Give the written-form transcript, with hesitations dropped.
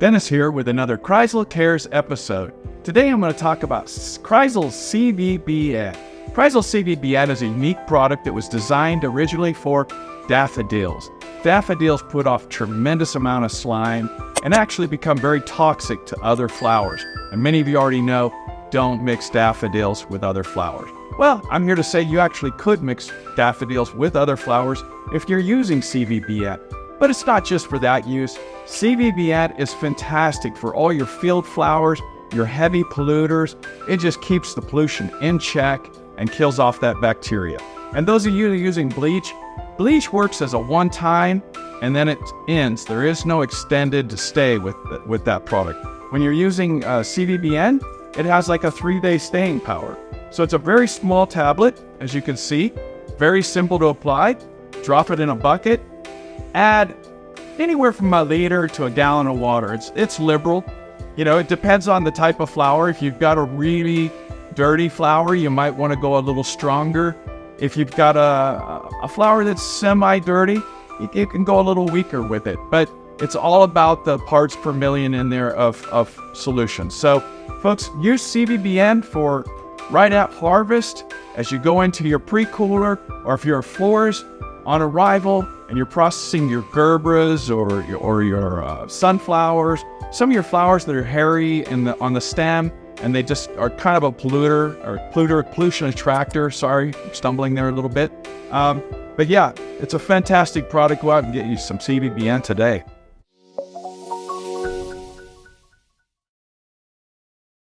Dennis here with another Chrysal Cares episode. Today I'm going to talk about Chrysal CVBN. Chrysal CVBN is a unique product that was designed originally for daffodils. Daffodils put off tremendous amount of slime and actually become very toxic to other flowers. And many of you already know, don't mix daffodils with other flowers. Well, I'm here to say you actually could mix daffodils with other flowers if you're using CVBN. But it's not just for that use. CVBN is fantastic for all your field flowers, your heavy polluters. It just keeps the pollution in check and kills off that bacteria. And those of you that are using bleach, bleach works as a one-time and then it ends. There is no extended to stay with that product. When you're using CVBN, it has like a 3-day staying power. So it's a very small tablet, as you can see, very simple to apply. Drop it in a bucket, add anywhere from a liter to a gallon of water. It's liberal. You know, it depends on the type of flower. If you've got a really dirty flower, you might want to go a little stronger. If you've got a flower that's semi-dirty, you can go a little weaker with it. But it's all about the parts per million in there of solution. So, folks, use CVBN for right at harvest as you go into your pre-cooler, or if you're a florist on arrival and you're processing your gerbras or your sunflowers, some of your flowers that are hairy on the stem, and they just are kind of a pollution attractor. Sorry, I'm stumbling there a little bit. But yeah, it's a fantastic product. Go out and get you some CVBN today.